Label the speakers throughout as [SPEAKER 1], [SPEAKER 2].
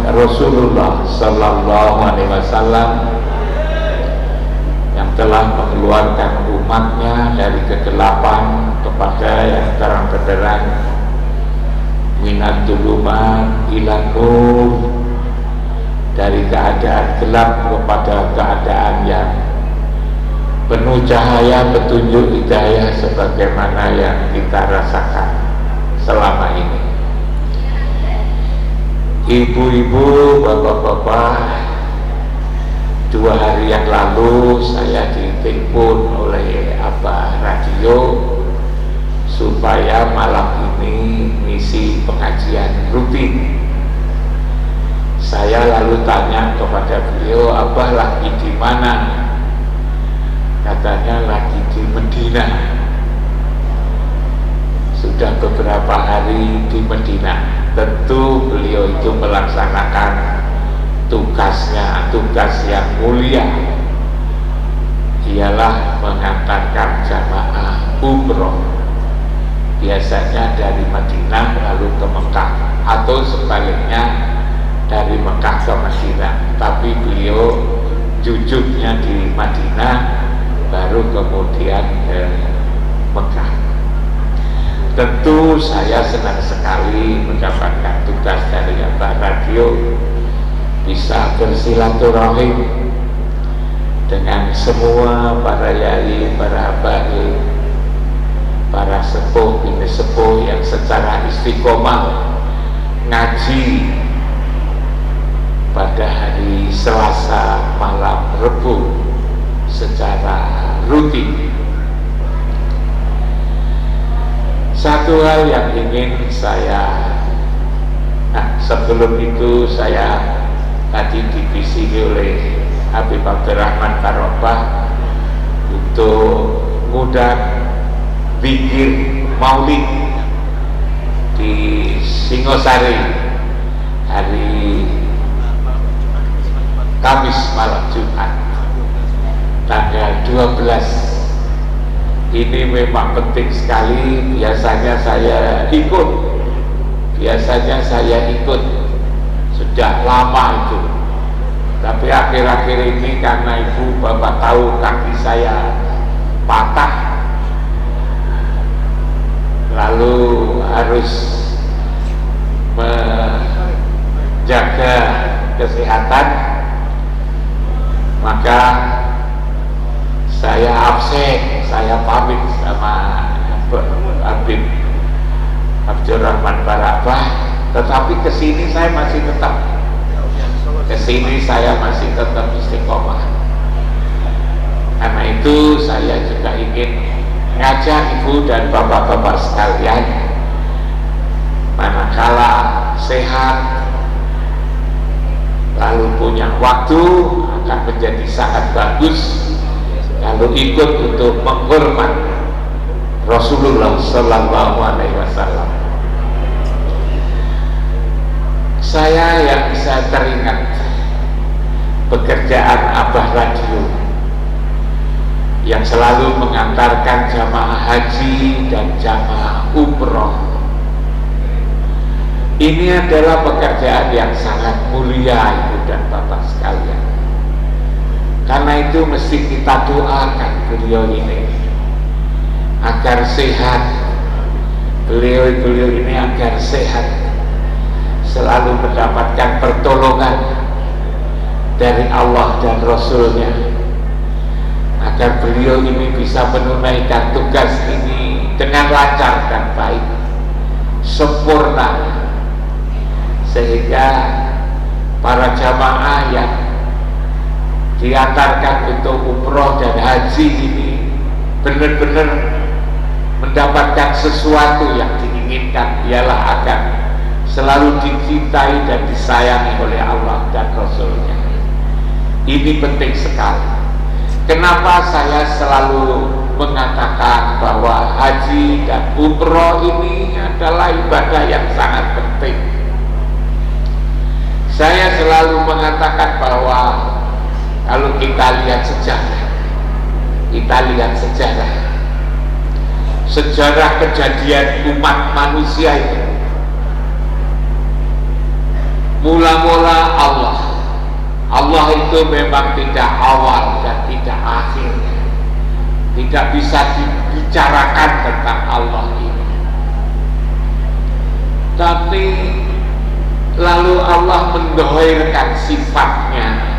[SPEAKER 1] Rasulullah Sallallahu Alaihi Wasallam yang telah mengeluarkan umatnya dari kegelapan kepada yang terang benderang, minat duluman ilan nur, dari keadaan gelap kepada keadaan yang penuh cahaya petunjuk hidayah sebagaimana yang kita rasakan selama ini. Ibu-ibu, bapak-bapak, 2 hari yang lalu saya ditelepon oleh Abah Radio supaya malam ini ngisi pengajian rutin. Saya lalu tanya kepada beliau, Abah lagi di mana? Katanya lagi di Medina. Sudah beberapa hari di Medina. Tentu beliau itu melaksanakan tugasnya, tugas yang mulia, ialah mengantarkan jamaah umroh, biasanya dari Madinah lalu ke Mekah atau sebaliknya dari Mekah ke Madinah, tapi beliau jujurnya di Madinah baru kemudian ke Mekah. Tentu saya senang sekali mendapatkan tugas dari Abah Radio, bisa bersilaturahim dengan semua para yai, para habaib, para sepuh, bini sepuh yang secara istiqomah ngaji pada hari Selasa malam Rebu secara rutin. Satu hal yang ingin saya, sebelum itu saya tadi dibisiki oleh Habib Abdurrahman Karobah untuk ngundang zikir maulid di Singosari hari Kamis malam Jumat tanggal 12. Ini memang penting sekali. Biasanya saya ikut sudah lama itu, Tapi akhir-akhir ini karena ibu bapak tahu kaki saya patah, lalu harus menjaga kesehatan, maka saya absen, saya pamit sama Habib Abdul Rahman Barabah. Tetapi kesini saya masih tetap istiqomah. Karena itu saya juga ingin ngajak ibu dan bapak-bapak sekalian, manakala sehat lalu punya waktu, akan menjadi sangat bagus kalau ikut untuk menghormat Rasulullah Sallallahu Alaihi Wasallam. Saya yang bisa teringat pekerjaan Abah Radio yang selalu mengantarkan jamaah haji dan jamaah umroh. Ini adalah pekerjaan yang sangat mulia, ibu dan bapak sekalian. Karena itu mesti kita doakan beliau ini agar sehat. Beliau ini agar sehat, selalu mendapatkan pertolongan dari Allah dan Rasulnya, agar beliau ini bisa menunaikan tugas ini dengan lancar dan baik, sempurna, sehingga para jamaah yang diantarkan untuk umroh dan haji ini benar-benar mendapatkan sesuatu yang diinginkan, ialah akan selalu dicintai dan disayangi oleh Allah dan Rasulnya. Ini penting sekali. Kenapa saya selalu mengatakan bahwa haji dan umroh ini adalah ibadah yang sangat penting? Saya selalu mengatakan bahwa kalau kita lihat sejarah kejadian umat manusia itu, mula-mula Allah itu memang tidak awal dan tidak akhir, tidak bisa dibicarakan tentang Allah ini. Tapi lalu Allah mendohirkan sifatnya,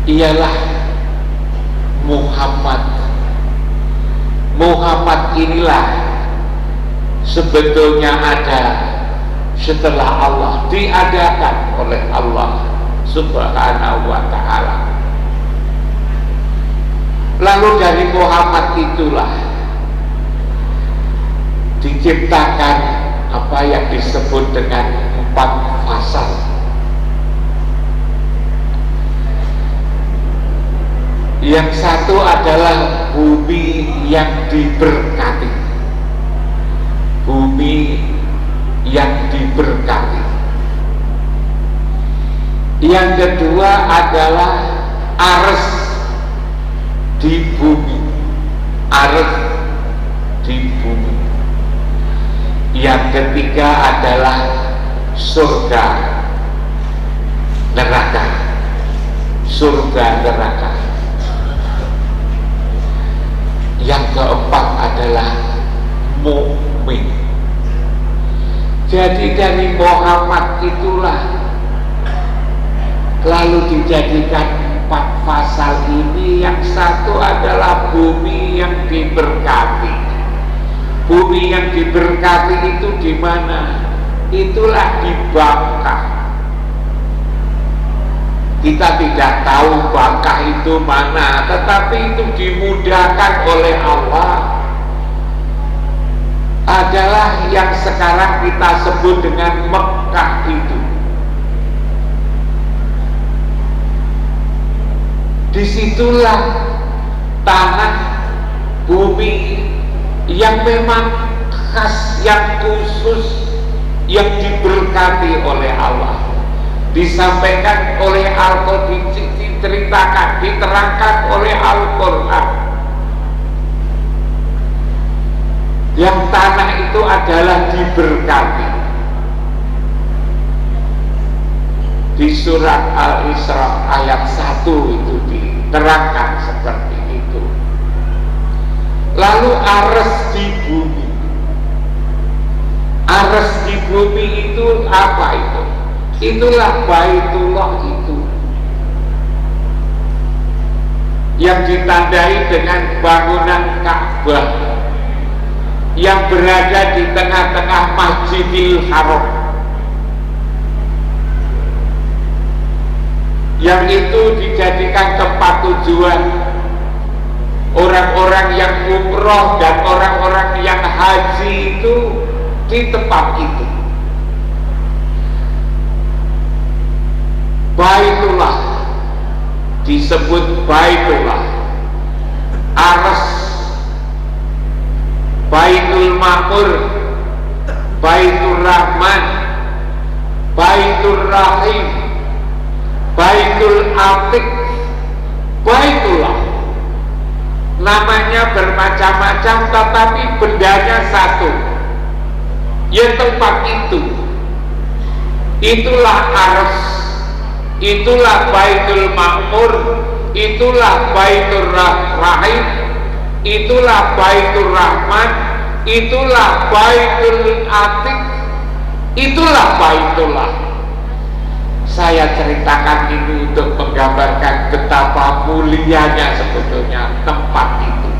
[SPEAKER 1] ialah Muhammad inilah sebetulnya ada setelah Allah, diadakan oleh Allah Subhanahu wa ta'ala. Lalu dari Muhammad itulah diciptakan apa yang disebut dengan 4 fasal. Yang satu adalah bumi yang diberkati, bumi yang diberkati. Yang kedua adalah ares di bumi, ares di bumi. Yang ketiga adalah surga neraka, surga neraka. Yang keempat adalah mukmin. Jadi dari Muhammad itulah lalu dijadikan 4 fasal ini. Yang satu adalah bumi yang diberkati. Bumi yang diberkati itu di mana? Itulah di Bakkah. Kita tidak tahu Bakkah itu mana, tetapi itu dimudahkan oleh Allah, adalah yang sekarang kita sebut dengan Mekah itu. Disitulah tanah bumi yang memang khas, yang khusus, yang diberkati oleh Allah. Disampaikan oleh Al-Quran, diceritakan, diterangkan oleh Al-Quran. Yang tanah itu adalah diberkati. Di surat Al-Isra ayat 1 itu diterangkan seperti itu. Lalu ares di bumi. Ares di bumi itu apa itu? Itulah Baitullah itu, yang ditandai dengan bangunan Ka'bah yang berada di tengah-tengah Masjidil Haram, yang itu dijadikan tempat tujuan orang-orang yang umroh dan orang-orang yang haji itu di tempat itu. Baitullah disebut Baitullah, Ares, Baitul Ma'mur, Baitur Rahman, Baitur Rahim, Baitul Atiq, Baitullah. Namanya bermacam-macam tetapi bendanya satu, ya tempat itu. Itulah Ares, itulah Baitul Ma'mur, itulah Baitur Rahim, itulah Baitur Rahman, itulah Baitul Atiq, itulah Baitullah. Saya ceritakan ini untuk menggambarkan betapa mulianya sebetulnya tempat itu.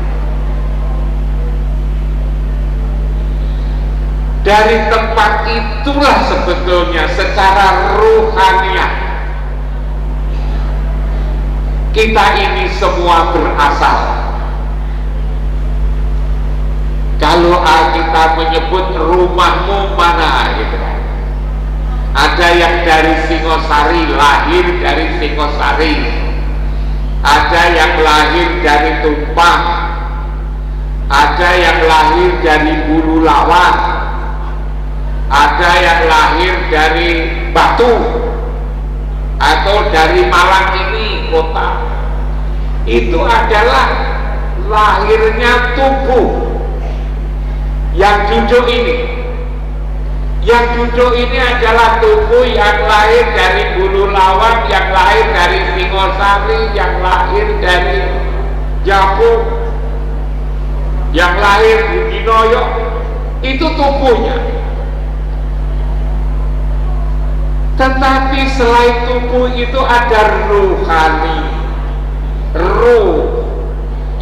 [SPEAKER 1] Dari tempat itulah sebetulnya secara rohaniah kita ini semua berasal. Kalau kita menyebut rumahmu mana gitu kan, ada yang dari Singosari, lahir dari Singosari, ada yang lahir dari Tumpang, ada yang lahir dari Bulu Lawang, ada yang lahir dari Batu atau dari Malang ini kota. Itu adalah lahirnya tubuh yang duduk ini. Yang duduk ini adalah tubuh yang lahir dari Bulu Lawang, yang lahir dari Singosari, yang lahir dari Japu, yang lahir di Dinoyo. Itu tubuhnya. Tetapi selain tubuh itu ada ruhani, ruh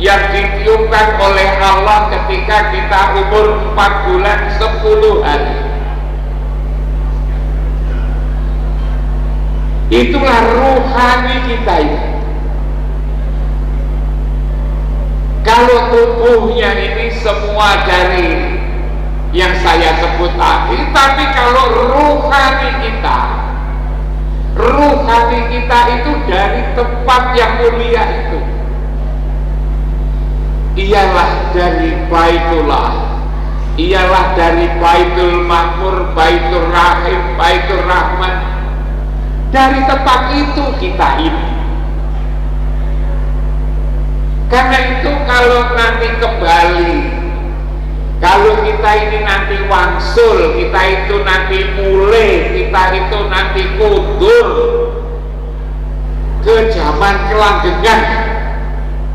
[SPEAKER 1] yang ditiupkan oleh Allah ketika kita umur 4 bulan 10 hari. Itulah ruhani kita ini. Kalau tubuhnya ini semua dari yang saya sebut tadi, tapi kalau ruhani kita itu dari tempat yang mulia itu, ialah dari Baitullah, ialah dari Baitul Ma'mur, Baitur Rahim, Baitur Rahman. Dari tempat itu kita ini. Karena itu kalau nanti kembali, kalau kita ini nanti wangsul, kita itu nanti mulai, kita itu nanti kundur ke zaman kelanggengan,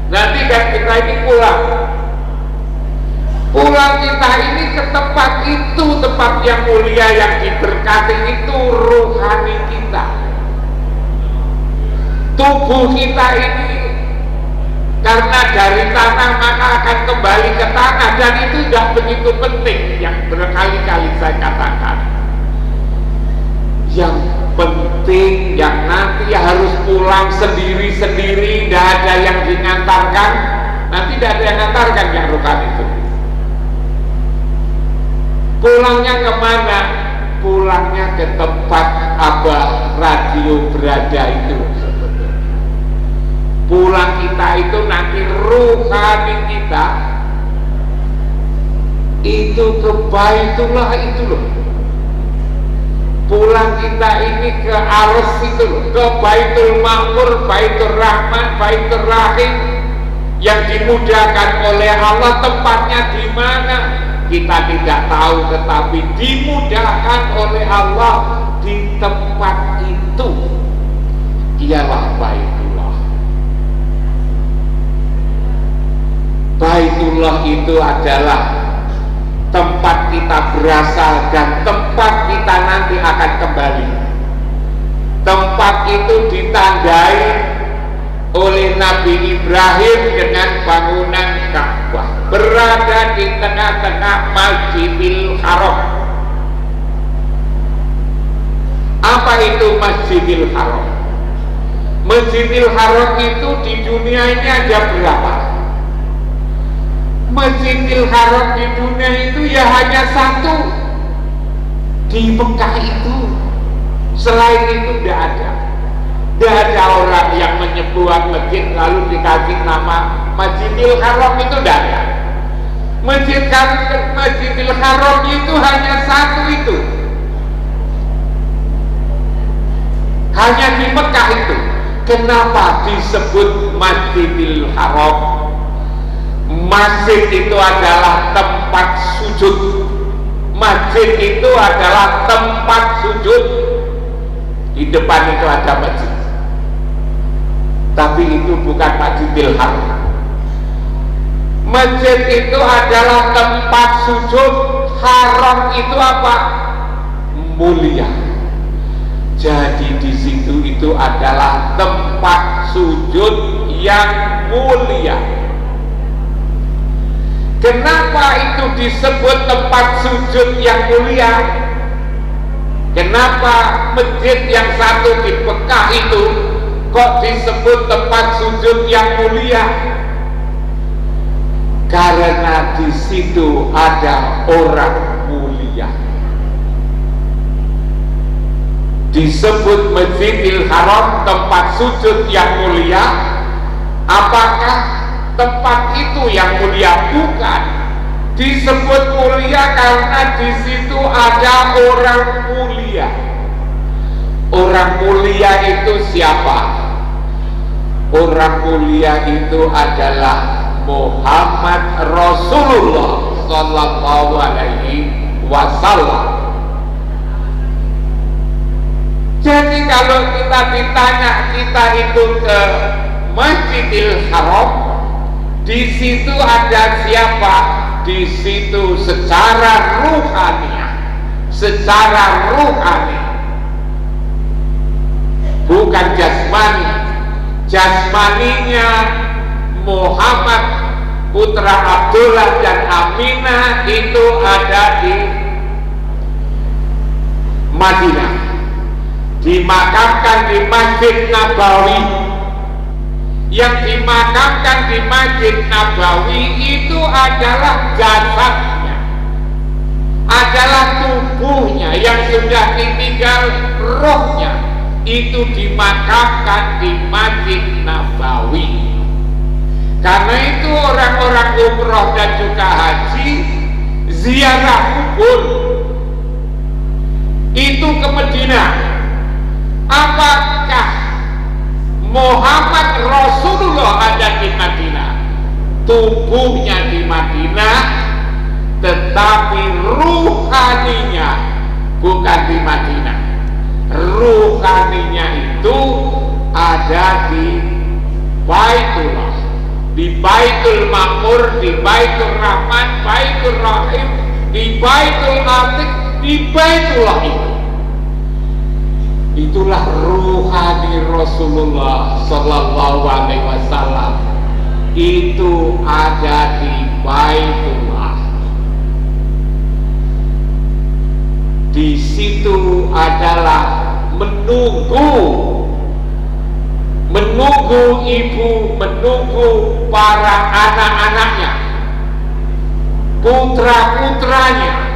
[SPEAKER 1] nanti kan kita ini pulang kita ini ke tempat itu, tempat yang mulia yang diberkati itu, rohani kita. Tubuh kita ini karena dari tanah maka akan kembali ke tanah, dan itu tidak begitu penting. Yang berkali-kali saya katakan, yang penting yang nanti harus pulang sendiri-sendiri, tidak ada yang diantarkan. Nanti tidak ada yang mengantarkan yang rohani itu. Pulangnya kemana? Pulangnya ke tempat Abah Radio berada itu. Pulang kita itu nanti rohani kita itu ke Baitullah itu loh. Pulang kita ini ke Ares itu loh, ke Baitul Ma'mur, Baitur Rahman, Baitur Rahim, yang dimudahkan oleh Allah. Tempatnya di mana kita tidak tahu, tetapi dimudahkan oleh Allah di tempat itu. ialah Baitullah. Baitullah itu adalah tempat kita berasal dan tempat kita nanti akan kembali. Tempat itu ditandai oleh Nabi Ibrahim dengan bangunan Ka'bah, berada di tengah-tengah Masjidil Haram. Apa itu Masjidil Haram? Masjidil Haram itu di dunia ini ada berapa? Masjidil Haram di dunia itu ya hanya satu, di Mekah itu. Selain itu tidak ada. Tidak ada orang yang menyebut masjid lalu dikasih nama Masjidil Haram, itu tidak ada. Masjidil Haram itu hanya satu itu, hanya di Mekah itu. Kenapa disebut Masjidil Haram? Masjid itu adalah tempat sujud. Masjid itu adalah tempat sujud. Di depan itu ada masjid, tapi itu bukan Masjidil Haram. Masjid itu adalah tempat sujud. Haram itu apa? Mulia. Jadi di situ itu adalah tempat sujud yang mulia. Kenapa itu disebut tempat sujud yang mulia? Kenapa masjid yang satu di Mekah itu kok disebut tempat sujud yang mulia? Karena di situ ada orang mulia. Disebut Masjidil Haram tempat sujud yang mulia. Apakah tempat itu yang mulia? Bukan. Disebut mulia karena di situ ada orang mulia. Orang mulia itu siapa? Orang mulia itu adalah Muhammad Rasulullah Sallallahu Alaihi Wasallam. Jadi kalau kita ditanya kita itu ke Masjidil Haram, di situ ada siapa? Di situ secara ruhani, bukan jasmani. Jasmaninya Muhammad putra Abdullah dan Aminah itu ada di Madinah, dimakamkan di Masjid Nabawi. Yang dimakamkan di Masjid Nabawi itu adalah jasadnya, adalah tubuhnya yang sudah ditinggal rohnya, itu dimakamkan di Masjid Nabawi. Karena itu orang-orang umroh dan juga haji ziarah kubur itu ke Madinah. Apakah Muhammad Rasulullah ada di Madinah? Tubuhnya di Madinah, tetapi ruhaninya bukan di Madinah. Ruhaninya itu ada di Baitullah, di Baitul Ma'mur, di Baitul Rahman, Baitul Rahim, di Baitul Atiq, di Baitullah itu. Itulah ruhani Rasulullah Sallallahu Alaihi Wasallam. Itu ada di Baitullah. Di situ adalah menunggu ibu, menunggu para anak-anaknya, putra-putranya.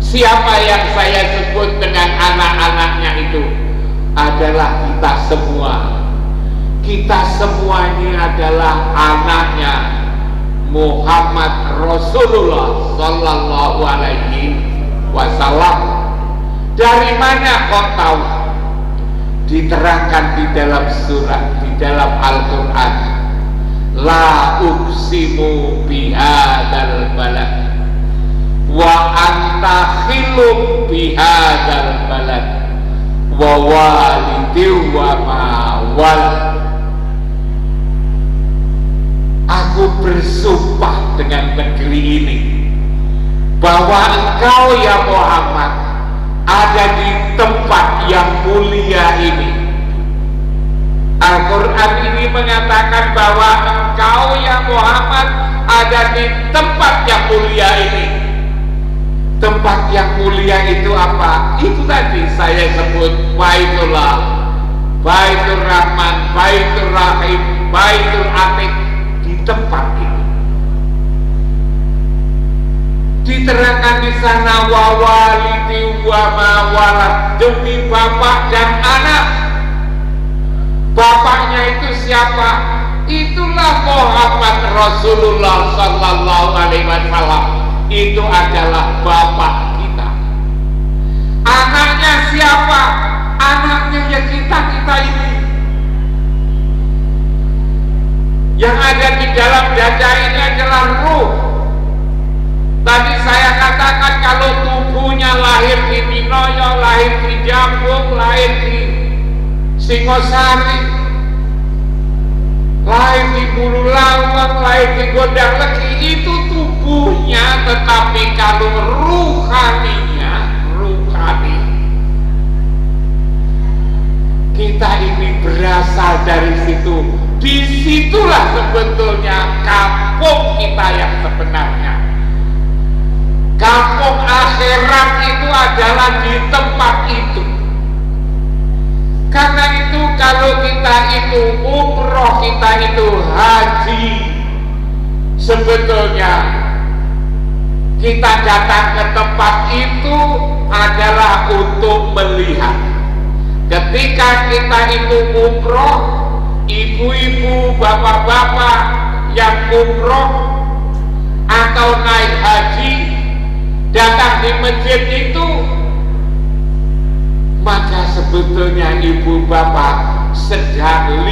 [SPEAKER 1] Siapa yang saya sebut dengan anak-anaknya itu adalah kita semua. Kita semua ini adalah anaknya Muhammad Rasulullah Sallallahu Alaihi Wasallam. Dari mana kau tahu? Diterangkan di dalam surat, di dalam Al-Quran. La uqsimu bihadzal balad wa anta khilum bihadzal balad wa walidi wa mawal. Aku bersumpah dengan negeri ini bahwa engkau ya Muhammad ada di tempat yang mulia ini. Al-Quran ini mengatakan bahwa engkau ya Muhammad ada di tempat yang mulia ini. Tempat yang mulia itu apa? Itu tadi saya sebut Baitullah, Baitur Rahman, Baitur Rahim, Baitul Atiq. Di tempat itu diterangkan di sana wa walidi wa mawalad, demi bapak dan anak. Bapaknya itu siapa? Itulah Muhammad Rasulullah Sallallahu Alaihi Wasallam. Itu adalah bapak kita. Anaknya siapa? Anaknya ya kita ini. Yang ada di dalam dada ini adalah ruh. Tadi saya katakan kalau tubuhnya lahir di Minoyo, lahir di Jambung, lahir di Singosari, lahir di Bulu Lawang, lahir di Gondang Legi, itu tubuhnya. Tetapi kalau ruhaninya, kita ini berasal dari situ. Disitulah sebetulnya kampung kita yang sebenarnya. Kampung akhirat itu adalah di tempat itu. Karena itu kalau kita itu umroh, kita itu haji, sebetulnya kita datang ke tempat itu adalah untuk melihat. Ketika kita itu umroh, ibu-ibu, bapak-bapak yang umroh atau naik haji datang di masjid itu, maka sebetulnya ibu bapak sedang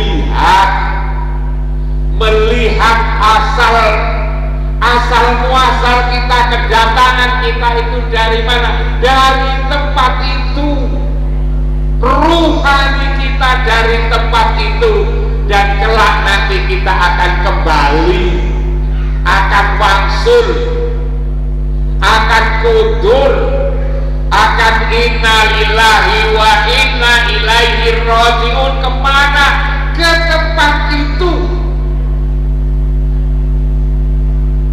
[SPEAKER 1] melihat asal muasal kita, kedatangan kita itu dari mana? Dari tempat itu. Ruhani kita dari tempat itu. Dan kelak nanti kita akan kembali, akan wangsul, akan kudur, akan inna lillahi wa inna ilaihi rajiun. Kemana? Ke tempat itu.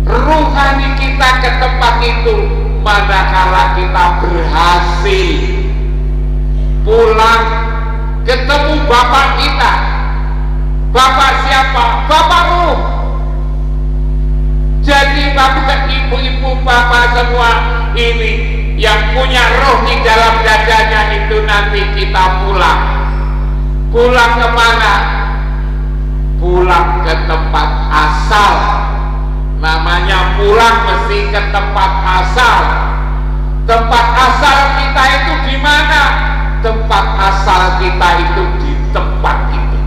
[SPEAKER 1] Ruhani kita ke tempat itu. Manakala kita berhasil pulang, ketemu bapak kita. Bapak siapa? Bapak ruh. Jadi bapak, ibu-ibu, bapak semua ini yang punya roh di dalam dadanya itu nanti kita pulang. Pulang kemana? Pulang ke tempat asal. Namanya pulang mesti ke tempat asal. Tempat asal kita itu di mana? Tempat asal kita itu di tempat itu.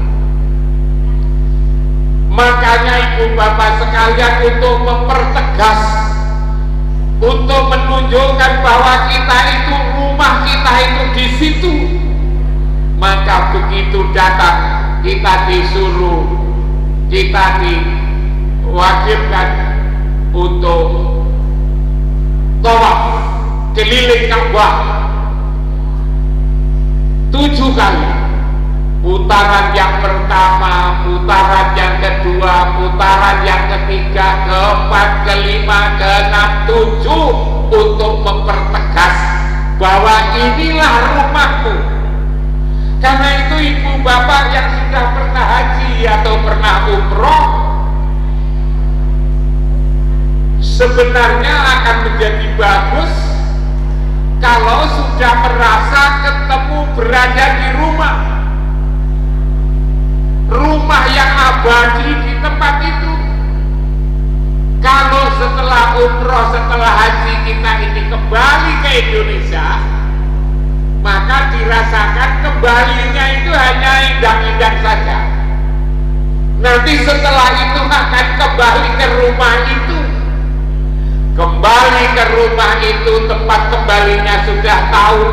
[SPEAKER 1] Makanya ibu bapak sekalian, untuk mempertegas, untuk menunjukkan bahwa kita itu, rumah kita itu di situ, maka begitu datang kita disuruh, kita diwajibkan untuk tawaf keliling Ka'bah 7 kali. Putaran yang pertama, putaran yang kedua, putaran yang ketiga, keempat, kelima, keenam, 7, untuk mempertegas bahwa inilah rumahmu. Karena itu ibu bapak yang sudah pernah haji atau pernah umroh, sebenarnya akan menjadi bagus kalau sudah merasa ketemu berada di rumah yang abadi di tempat itu. Kalau setelah umroh, setelah haji kita ini kembali ke Indonesia, maka dirasakan kembalinya itu hanya indah-indah saja. Nanti setelah itu akan kembali ke rumah itu. Kembali ke rumah itu, tempat kembalinya sudah tahu.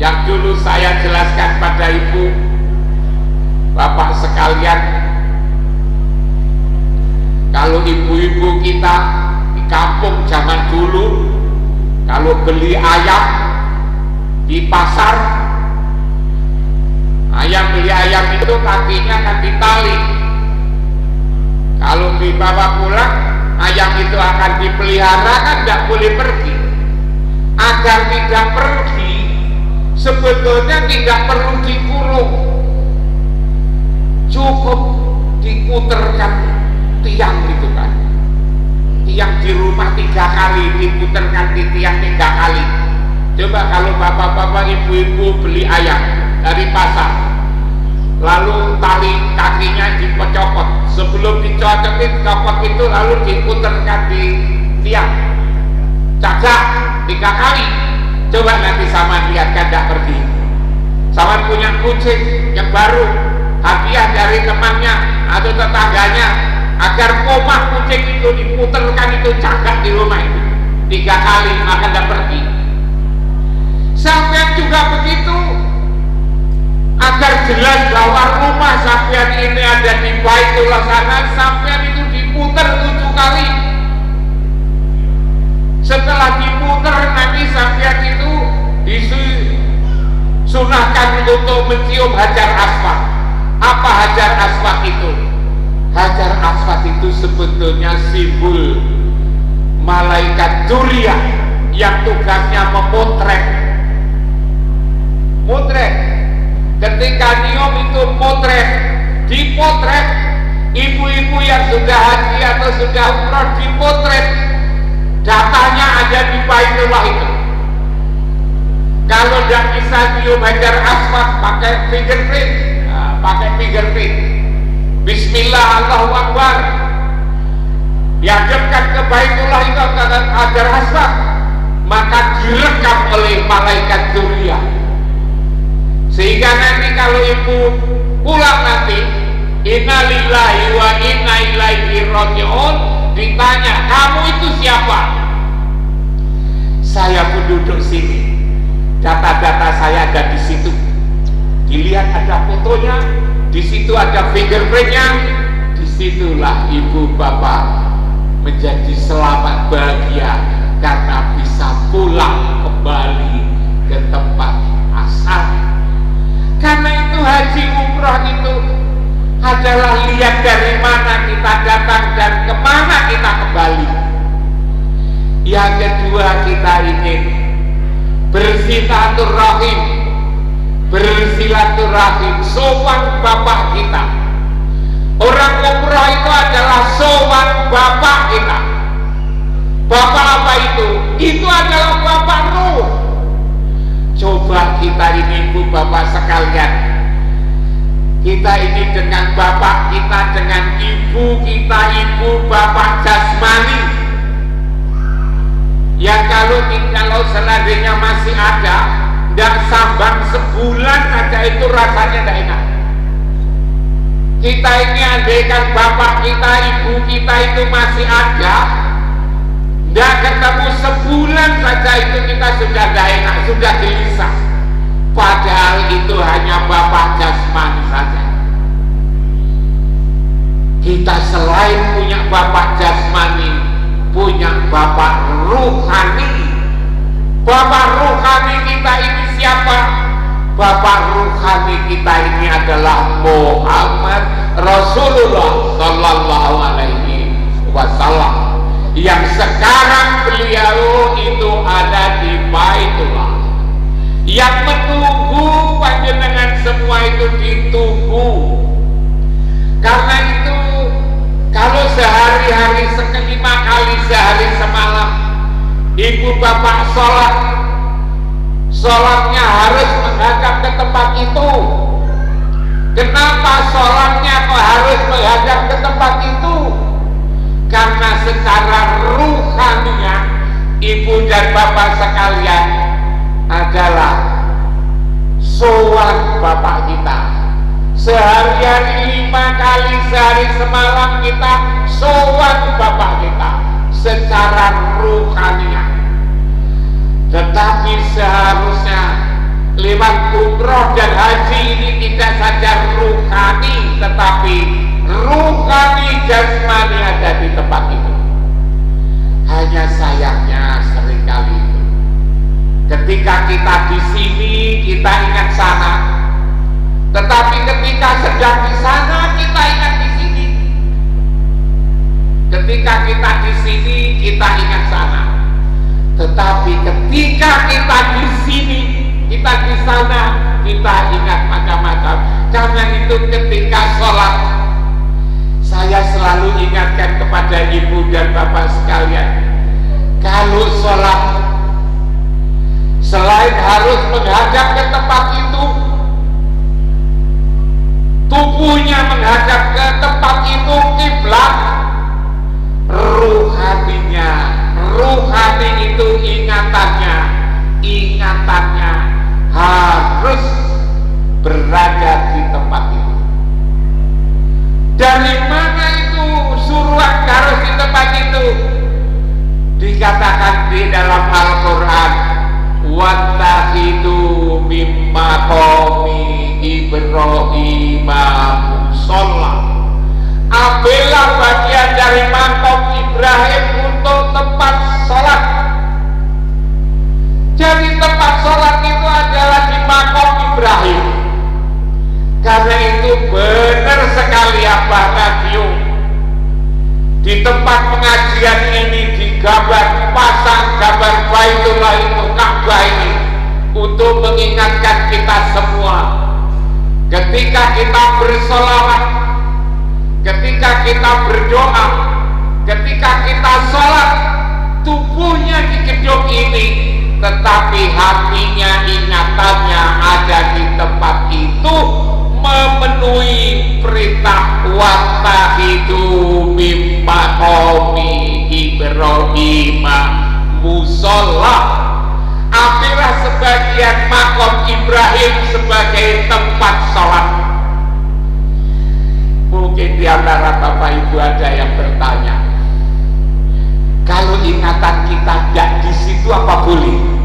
[SPEAKER 1] Yang dulu dulu saya jelaskan pada ibu bapak sekalian, kalau ibu-ibu kita di kampung zaman dulu kalau beli ayam di pasar, beli ayam itu kakinya kan ditali. Kalau dibawa pulang, ayam itu akan dipelihara, kan tidak boleh pergi. Agar tidak pergi, sebetulnya tidak perlu dikurung, cukup diputerkan tiang gitu kan. Tiang di rumah 3 kali, diputerkan di tiang 3 kali. Coba kalau bapak-bapak, ibu-ibu beli ayam dari pasar, lalu tali kakinya dicopot, sebelum dicocotin copot itu lalu diputerkan di tiang, cagak 3 kali. Coba nanti sama lihat kan tidak pergi. Sama punya kucing yang baru, hadiah dari temannya atau tetangganya, agar komah kucing itu diputerkan itu cagak di rumah itu 3 kali, maka tidak pergi. Sampai juga begitu, agar jelas bahwa rumah sampean ini ada di Baitullah sana, sampean itu diputer 7 kali. Setelah diputer nanti sampean itu disunahkan untuk mencium hajar aswad. Apa hajar aswad itu? Hajar aswad itu sebetulnya simbol malaikat Dzuriyah yang tugasnya memotret. Ketika nyium itu dipotret. Ibu-ibu yang sudah haji atau sudah umroh dipotret, datanya ada di Baitullah itu. Kalau tidak bisa nyium hajar aswad, pakai fingerprint. Bismillah, Allahu Akbar, dihadapkan ke Baitullah itu akan hajar aswad, maka direkam oleh malaikat Dzuriyah. Sehingga nanti kalau ibu pulang nanti, inna lillahi wa inna ilaihi raji'un, ditanya, kamu itu siapa? Saya penduduk sini, data-data saya ada di situ. Dilihat ada fotonya, di situ ada fingerprintnya. Disitulah ibu bapak menjadi selamat bahagia karena bisa pulang kembali ke tempat asal. Karena itu haji umroh itu adalah lihat dari mana kita datang dan kemana kita kembali. Yang kedua, kita ingin bersilaturahim, sowan bapak kita. Orang umroh itu adalah sowan bapak kita. Bapak apa itu? Itu adalah bapak ruh. Coba kita ini ibu bapak sekalian, kita ini dengan bapak kita, dengan ibu kita, ibu bapak jasmani, yang kalau seandainya masih ada, dan sambang sebulan saja itu rasanya tidak enak. Kita ini andaikan bapak kita, ibu kita itu masih ada, tidak ketemu sebulan saja itu kita sudah tidak enak, sudah gelisah. Padahal itu hanya bapak jasmani saja. Kita selain punya bapak jasmani, punya bapak ruhani. Bapak ruhani kita ini siapa? Bapak ruhani kita ini adalah Muhammad Rasulullah Sallallahu Alaihi Wasallam, yang sekarang beliau itu ada di Baitullah, yang menunggu panjenengan semua itu ditunggu. Karena itu kalau sehari-hari 5 kali sehari semalam ibu bapak sholatnya harus menghadap ke tempat itu. Kenapa sholatnya kok harus menghadap ke tempat itu? Karena secara ruhaninya ibu dan bapak sekalian adalah sowan bapak kita. Sehari-hari 5 kali sehari semalam kita sowan bapak kita secara ruhaniah. Tetapi seharusnya lewat umroh dan haji ini tidak saja ruhani, tetapi ruhani jasmani ada di tempat itu. Hanya sayangnya seringkali itu, ketika kita di sini kita ingat sana, tetapi ketika sedang di sana kita ingat di sini. Ketika kita di sini kita ingat sana, tetapi ketika kita di sini, kita di sana, kita ingat macam-macam. Karena itu ketika sholat, saya selalu ingatkan kepada ibu dan bapak sekalian, kalau sholat, selain harus menghadap ke tempat itu, tubuhnya menghadap ke tempat itu, kiblat, ruhaninya, ruhani itu ingatannya harus berada di tempat itu. Dari mana itu suruhan harus di tempat itu? Dikatakan di dalam Al-Quran, wattakhidhu min maqami Ibrahim musholla. Ambillah bagian dari maqam Ibrahim untuk tempat sholat. Jadi tempat sholat itu adalah di maqam Ibrahim. Karena itu benar sekali apa radio di tempat pengajian ini digambar, pasang gambar Baitullah itu, Ka'bah ini, untuk mengingatkan kita semua ketika kita bersolawat, ketika kita berdoa, ketika kita sholat, tubuhnya di gedung ini, tetapi hatinya, ingatannya ada di tempat itu, memenuhi perintah wattakhidhu min maqami Ibrahim musholla. Ambillah sebagian makom Ibrahim sebagai tempat sholat. Mungkin di antara bapak ibu ada yang bertanya, kalau ingatan kita tidak di situ apa boleh?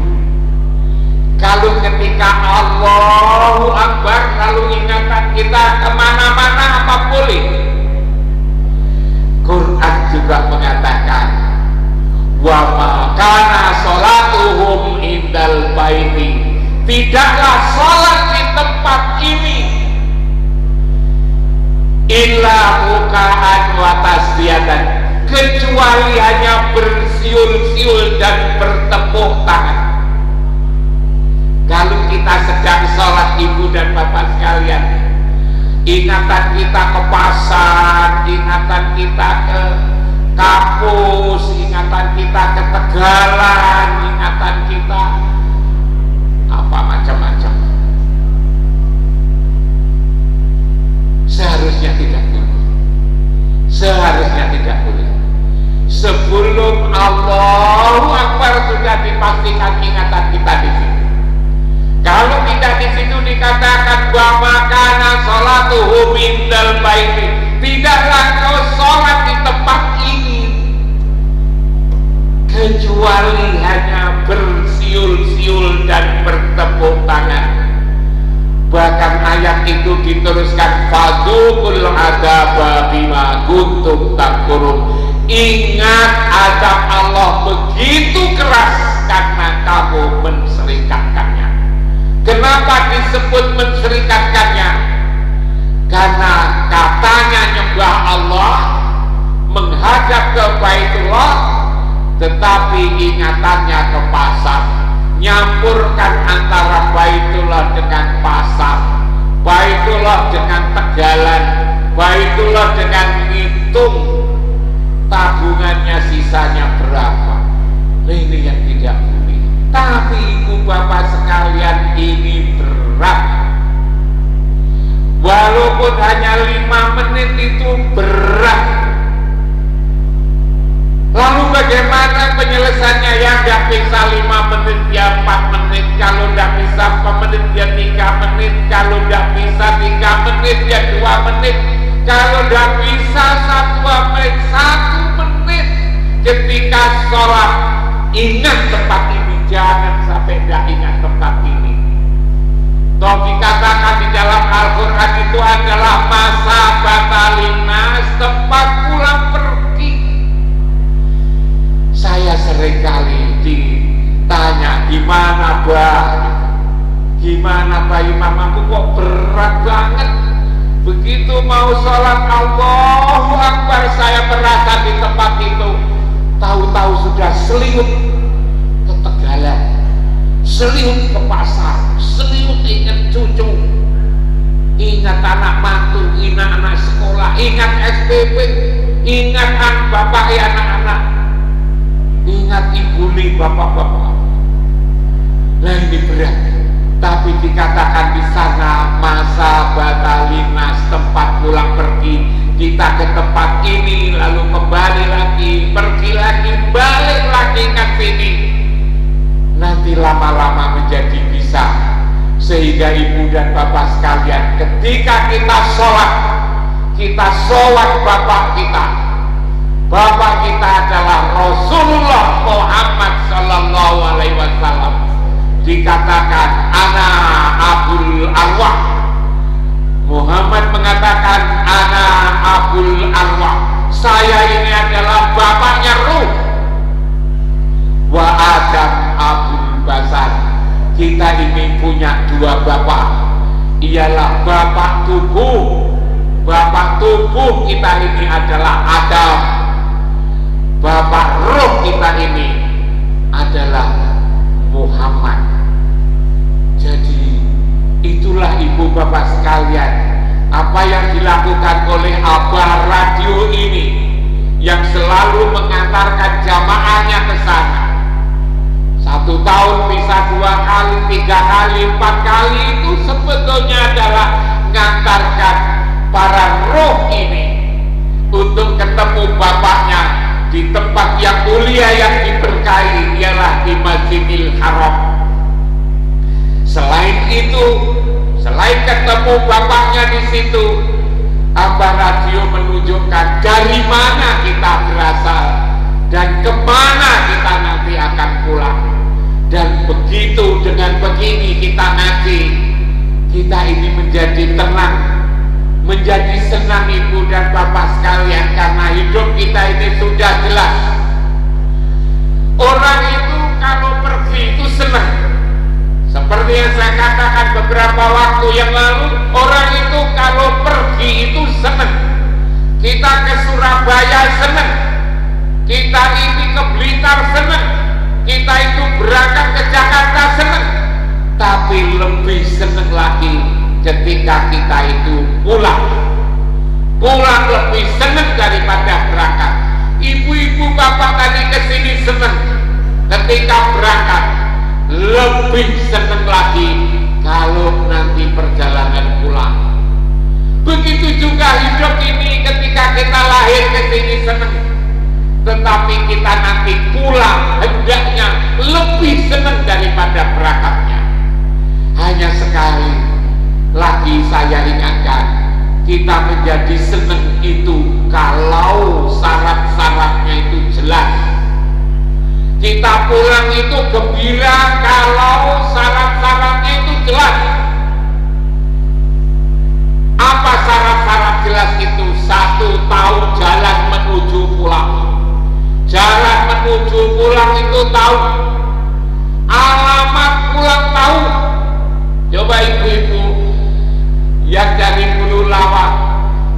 [SPEAKER 1] Kalau ketika Allahu Akbar lalu ingatan kita kemana-mana apa boleh? Quran juga mengatakan, wa ma kana sholatuhum indal baiti, tidaklah sholat di tempat ini illa muka'an wa tasbihatan, kecuali hanya bersiul-siul dan bertepuk tangan. Kalau kita sedang sholat ibu dan bapak sekalian, ingatan kita ke pasar, ingatan kita ke kampus, ingatan kita ke Tegalan, ingatan kita apa macam-macam. Seharusnya tidak boleh. Seharusnya tidak boleh. Sebelum Allahu Akbar sudah dipastikan ingatan kita di situ. Kalau tidak di situ dikatakan bahwa kana sholatuhu indal baiti, tidaklah kau sholat di tempat ini kecuali hanya bersiul-siul dan bertepuk tangan. Bahkan ayat itu diteruskan, fadzuqul adzaba bima kuntum takfurun. Ingat azab Allah begitu keras karena kamu menserikatkannya. Kenapa disebut menserikatkannya? Karena katanya nyembah Allah, menghadap ke Baitullah, tetapi ingatannya ke pasar, nyampurkan antara Baitullah dengan pasar, Baitullah dengan Tegalan, Baitullah dengan ngitung tabungannya sisanya berapa. Ini yang tidak boleh. Tapi ibu bapak sekalian, ini berat. Walaupun hanya 5 menit itu berat. Lalu bagaimana penyelesaiannya? Yang tidak bisa 5 menit ya 4 menit, kalau tidak bisa 4 menit ya 3 menit, kalau tidak bisa 3 menit ya 2 menit, kalau tidak bisa 1 menit 1 menit. Ketika sholat ingat tempat ini, jangan sampai tidak ingat tempat ini. Taufik gimana Imam, aku kok berat banget. Begitu mau sholat, Allahu Akbar, saya merasa di tempat itu tahu-tahu sudah seliut ke Tegalan, seliut ke pasar, seliut ingat cucu, ingat anak mantu, ingat anak sekolah, ingat SPP, ingat bapak anak-anak, ingat ibu nih bapak-bapak. Nah ini berat, tapi dikatakan di sana masa batalinas, tempat pulang pergi. Kita ke tempat ini lalu kembali lagi, pergi lagi, balik lagi ke sini. Nanti lama-lama menjadi bisa, sehingga ibu dan bapak sekalian, ketika kita sholat bapak kita. Bapak kita adalah Rasulullah Muhammad Sallallahu Alaihi Wasallam. Dikatakan ana abul arwah. Muhammad mengatakan ana abul arwah, saya ini adalah bapaknya ruh. Wa Adam abul basar, kita ini punya dua bapak, ialah bapak tubuh. Bapak tubuh kita ini adalah Adam, bapak ruh kita ini adalah Muhammad. Jadi itulah ibu bapak sekalian, apa yang dilakukan oleh Abah Radio ini, yang selalu mengantarkan jamaahnya ke sana. 1 tahun bisa 2 kali, 3 kali, 4 kali, itu sebetulnya adalah mengantarkan para roh ini untuk ketemu bapaknya di tempat yang mulia yang diberkahi, ialah di Masjidil Haram. Selain itu, selain ketemu bapaknya di situ, Abah Radio menunjukkan dari mana kita berasal dan kemana kita nanti akan pulang. Dan begitu, dengan begini kita ngaji, kita ini menjadi tenang, menjadi senang ibu dan bapak sekalian, karena hidup kita ini sudah jelas. Orang itu kalau pergi itu senang. Seperti yang saya katakan beberapa waktu yang lalu, orang itu kalau pergi itu senang. Kita ke Surabaya senang, kita ini ke Blitar senang, kita itu berangkat ke Jakarta senang. Tapi lebih senang lagi ketika kita itu pulang lebih senang daripada berangkat. Ibu-ibu bapak tadi kesini senang ketika berangkat, lebih senang lagi kalau nanti perjalanan pulang. Begitu juga hidup ini, ketika kita lahir ke sini senang, tetapi kita nanti pulang hendaknya lebih senang daripada berangkatnya. Hanya sekali lagi saya ingatkan, kita menjadi senang itu kalau syarat-syaratnya itu jelas. Kita pulang itu gembira kalau syarat-syaratnya itu jelas. Apa syarat-syarat jelas itu? 1 tahun jalan menuju pulang. Jalan menuju pulang itu tahu, alamat pulang tahu. Coba ibu-ibu yang dari Bulu Lawang,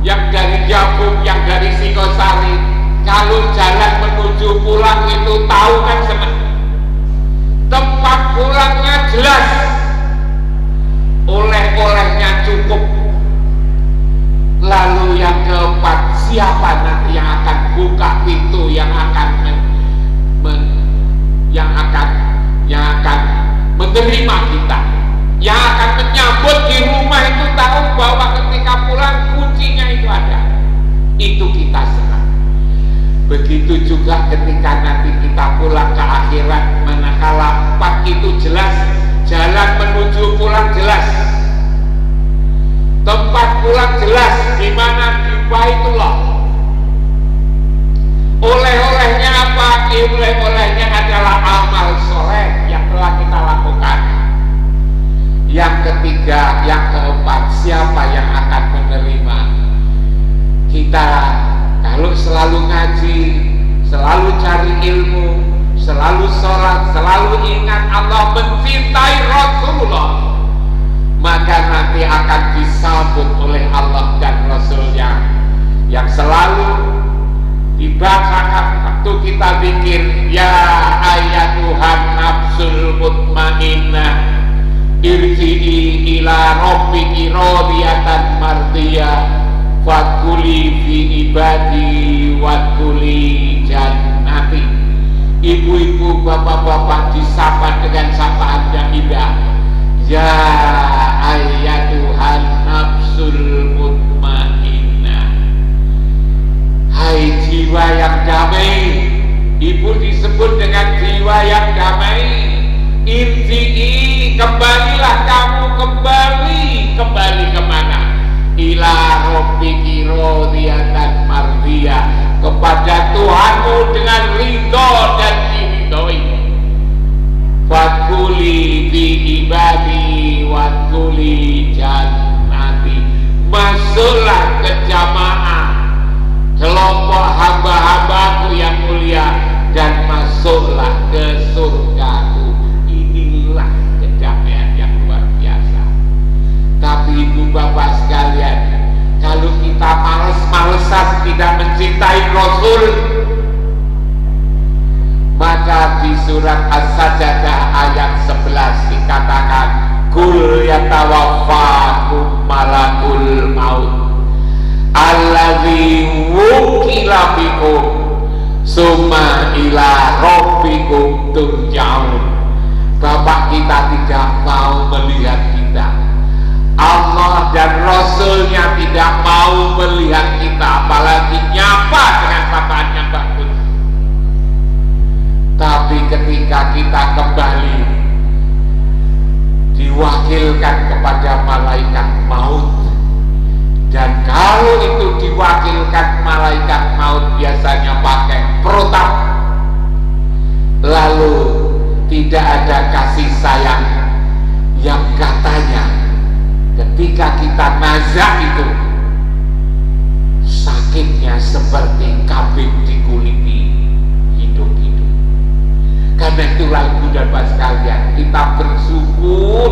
[SPEAKER 1] yang dari Jabung, yang dari Singosari, kalau jalan menuju pulang itu tahu kan senang. Tempat pulangnya jelas, oleh-olehnya cukup. Lalu yang keempat, siapa nanti yang akan buka pintu, yang akan menerima kita, yang akan menyambut di rumah itu, tahu bahwa ketika pulang kuncinya itu ada. Itu kita senang. Begitu juga ketika nanti kita pulang ke akhirat, manakala 4 itu jelas, jalan menuju pulang jelas, tempat pulang jelas, di mana di Baitullah. Oleh-olehnya apa? Oleh-olehnya adalah amal soleh yang telah kita lakukan. Yang ketiga, yang keempat, siapa yang akan menerima kita? Kalau selalu ngaji, selalu cari ilmu, selalu sholat, selalu ingat Allah, mencintai Rasulullah, maka nanti akan disambut oleh Allah dan Rasulnya yang selalu dibacakan waktu kita pikir, ya ayatuhan nafsul mutmainnah irji'i ila rabbiki radiyatan mardiyah fadkhuli fi ibadi wadkhuli jannati. Ibu-ibu, bapak-bapak disapa dengan sapaan yang indah, ya ayatuhan nafsul mutmainnah, hai jiwa yang damai. Ibu disebut dengan jiwa yang damai. Irji'i, kembalilah kamu, kembali kemana? Ila rabbiki radiyatan mardiyah, kepada Tuhanmu dengan ridho dan diridhoi. Fadkhuli fi ibadi wadkhuli jannati, masuklah ke jamaah kelompok hamba-hambaku yang mulia dan masuklah ke surgaku. Inilah kedamaian yang luar biasa. Tapi ibu bapak sekalian, kalau kita males-malesan tidak mencintai Rasul, maka di surat As-Sajdah ayat 11 dikatakan, kul yatawaffakum malakul maut alladzi wukila bikum summa ila rabbikum turja'un. Bapak kita tidak mau melihat kita, Allah dan Rasulnya tidak mau melihat kita, apalagi nyapa dengan sapaan yang bagus. Tapi ketika kita kembali, diwakilkan kepada malaikat maut, dan kalau itu diwakilkan malaikat maut biasanya pakai protap, lalu tidak ada kasih sayang, yang katanya ketika kita nazak itu sakitnya seperti kambing dikuliti hidup-hidup. Karena itulah ibu dan bapak sekalian, kita bersyukur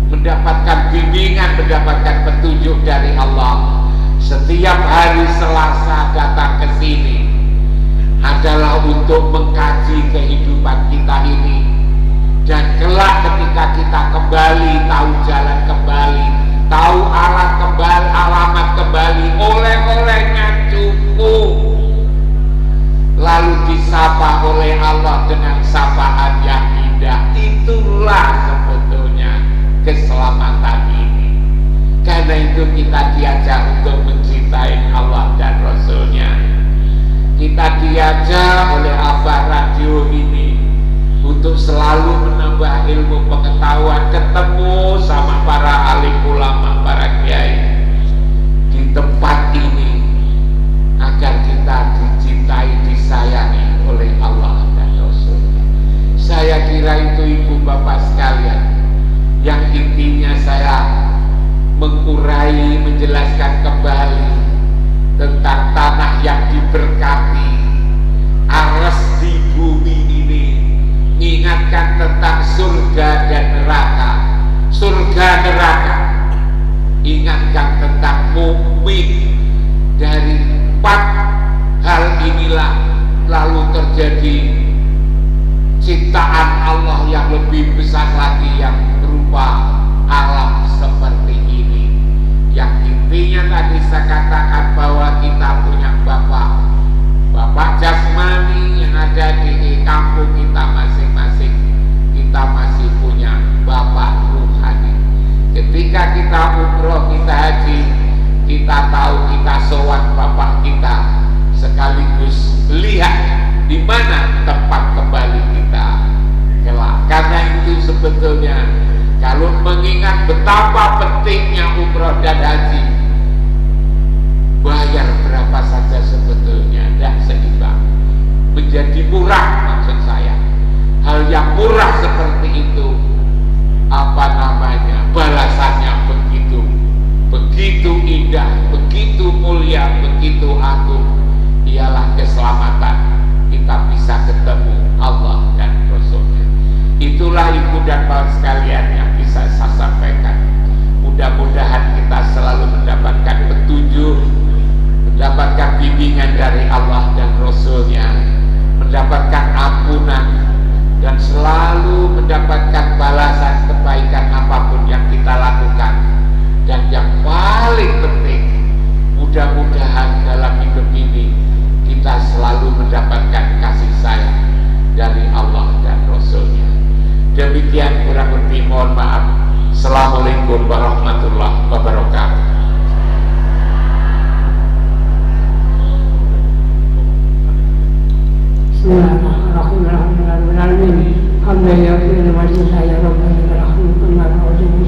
[SPEAKER 1] mendapatkan bimbingan, mendapatkan petunjuk dari Allah. Setiap hari Selasa datang ke sini adalah untuk mengkaji kehidupan kita ini, dan kelak ketika kita kembali, tahu jalan kembali, tahu arah kembali, alamat kembali, oleh-olehnya cukup, lalu disapa oleh Allah dengan sapaan yang indah. Itulah sebetulnya keselamatan ini. Karena itu kita diajak untuk mencintai Allah dan Rasulnya. Kita diajak oleh Abah Radio ini untuk selalu menambah ilmu pengetahuan, ketemu sama para alim ulama, para kiai di tempat ini, agar kita dicintai, disayangi oleh Allah dan Rasul. Saya kira itu ibu bapak sekalian, yang intinya saya mengurai, menjelaskan kembali tentang tanah yang diberkati, aras di bumi ini, mengingatkan tentang surga dan neraka. Surga neraka, ingatkan tentang mukmin. Dari 4 hal inilah lalu terjadi ciptaan Allah yang lebih besar lagi, yang berupa alam seperti ini. Yang intinya tadi saya katakan bahwa kita punya bapak jasmani yang ada di kampung kita masing-masing. Kita masih punya bapak ruhani. Ketika kita umroh, kita haji, kita tahu kita sowan bapak kita, sekaligus lihat di mana tempat kembali kita kelak. Karena itu sebetulnya kalau mengingat betapa pentingnya umroh dan haji, bayar berapa saja sebetulnya tidak seimbang. Menjadi murah, maksud saya. Hal yang murah seperti itu, balasannya begitu indah, begitu mulia, begitu agung. Ialah keselamatan, kita bisa ketemu Allah Assalamualaikum warahmatullahi wabarakatuh.
[SPEAKER 2] Bismillahirrahmanirrahim. Alhamdulillah ya rabbil alamin.